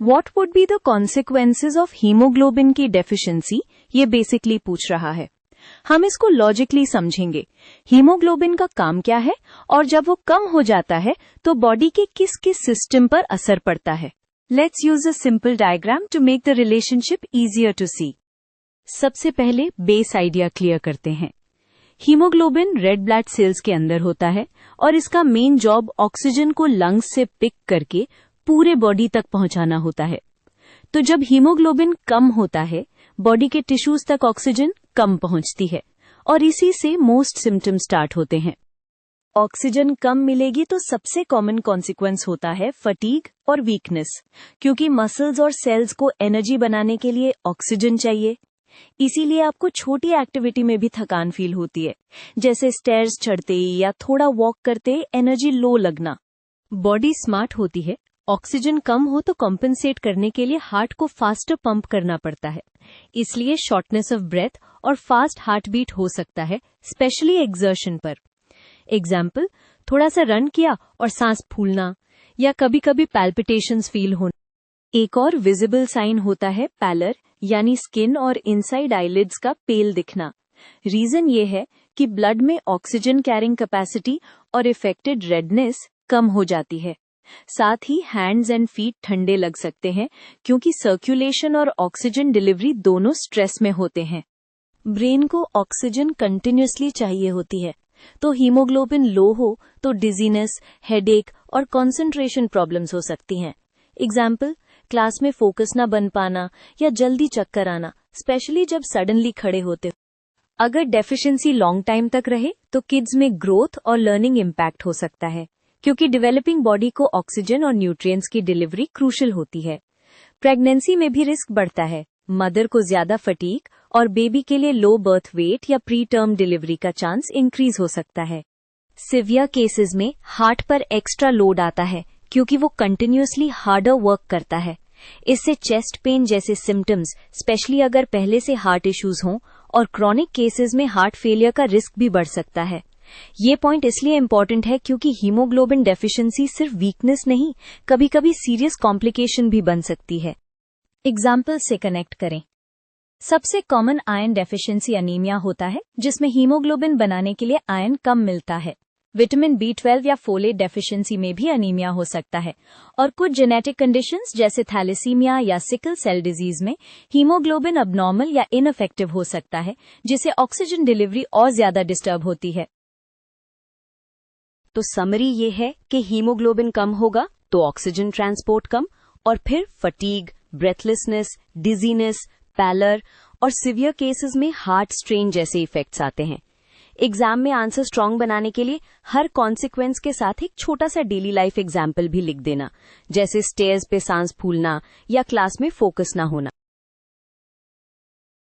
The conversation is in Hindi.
What would be the consequences of haemoglobin की डेफिशिएंसी, ये बेसिकली पूछ रहा है। हम इसको लॉजिकली समझेंगे। हीमोग्लोबिन का काम क्या है और जब वो कम हो जाता है तो बॉडी के किस किस सिस्टम पर असर पड़ता है। Let's use a simple diagram to make the relationship easier to see. सबसे पहले बेस आइडिया क्लियर करते हैं। हीमोग्लोबिन रेड ब्लड सेल्स के अंदर होता है और इसका मेन जॉब ऑक्सीजन को लंग्स से पिक करके पूरे बॉडी तक पहुंचाना होता है। तो जब हीमोग्लोबिन कम होता है, बॉडी के टिश्यूज तक ऑक्सीजन कम पहुंचती है और इसी से मोस्ट सिम्टम स्टार्ट होते हैं। ऑक्सीजन कम मिलेगी तो सबसे कॉमन कॉन्सिक्वेंस होता है फटीग और वीकनेस, क्योंकि मसल्स और सेल्स को एनर्जी बनाने के लिए ऑक्सीजन चाहिए। इसीलिए आपको छोटी एक्टिविटी में भी थकान फील होती है, जैसे स्टेयर्स चढ़ते या थोड़ा वॉक करते एनर्जी लो लगना। बॉडी स्मार्ट होती है। ऑक्सीजन कम हो तो कॉम्पेंसेट करने के लिए हार्ट को फास्टर पंप करना पड़ता है, इसलिए शॉर्टनेस ऑफ ब्रेथ और फास्ट हार्ट बीट हो सकता है, स्पेशली एक्सर्शन पर। एग्जाम्पल, थोड़ा सा रन किया और सांस फूलना या कभी कभी पैल्पिटेशंस फील होना। एक और विजिबल साइन होता है पैलर, यानी स्किन और इनसाइड आईलिड्स का पेल दिखना। रीजन ये है कि ब्लड में ऑक्सीजन कैरिंग कैपेसिटी और इफेक्टेड रेडनेस कम हो जाती है। साथ ही हैंड्स एंड फीट ठंडे लग सकते हैं, क्योंकि सर्कुलेशन और ऑक्सीजन डिलीवरी दोनों स्ट्रेस में होते हैं। ब्रेन को ऑक्सीजन कंटिन्यूअसली चाहिए होती है, तो हीमोग्लोबिन लो हो तो डिजीनेस, हेडेक और कंसंट्रेशन प्रॉब्लम्स हो सकती हैं। एग्जाम्पल, क्लास में फोकस न बन पाना या जल्दी चक्कर आना, स्पेशली जब सडनली खड़े होते हो। अगर डेफिशिएंसी लॉन्ग टाइम तक रहे तो किड्स में ग्रोथ और लर्निंग इम्पैक्ट हो सकता है, क्योंकि डेवलपिंग बॉडी को ऑक्सीजन और न्यूट्रिएंट्स की डिलीवरी क्रूशियल होती है। प्रेगनेंसी में भी रिस्क बढ़ता है। मदर को ज्यादा फटीग और बेबी के लिए लो बर्थ वेट या प्री टर्म डिलीवरी का चांस इंक्रीज हो सकता है। सिवियर केसेस में हार्ट पर एक्स्ट्रा लोड आता है, क्योंकि वो कंटिन्यूअसली हार्डर वर्क करता है। इससे चेस्ट पेन जैसे सिम्टम्स, स्पेशली अगर पहले से हार्ट इश्यूज हों, और क्रॉनिक केसेस में हार्ट फेलियर का रिस्क भी बढ़ सकता है। ये पॉइंट इसलिए इम्पोर्टेंट है क्योंकि हीमोग्लोबिन डेफिशिएंसी सिर्फ वीकनेस नहीं, कभी कभी सीरियस कॉम्प्लिकेशन भी बन सकती है। एग्जाम्पल से कनेक्ट करें। सबसे कॉमन आयरन डेफिशिएंसी अनीमिया होता है, जिसमें हीमोग्लोबिन बनाने के लिए आयरन कम मिलता है। विटामिन B12 या फोलेट डेफिशिएंसी में भी अनीमिया हो सकता है, और कुछ जेनेटिक कंडीशंस जैसे थैलेसीमिया या सिकल सेल डिजीज में हीमोग्लोबिन अबनॉर्मल या इनफेक्टिव हो सकता है, जिससे ऑक्सीजन डिलीवरी और ज्यादा डिस्टर्ब होती है। तो समरी ये है कि हीमोग्लोबिन कम होगा तो ऑक्सीजन ट्रांसपोर्ट कम, और फिर फटीग, ब्रेथलेसनेस, डिजीनेस, पैलर और सिवियर केसेस में हार्ट स्ट्रेन जैसे इफेक्ट्स आते हैं। एग्जाम में आंसर स्ट्रांग बनाने के लिए हर कॉन्सिक्वेंस के साथ एक छोटा सा डेली लाइफ एग्जाम्पल भी लिख देना, जैसे स्टेयर्स पे सांस फूलना या क्लास में फोकस ना होना।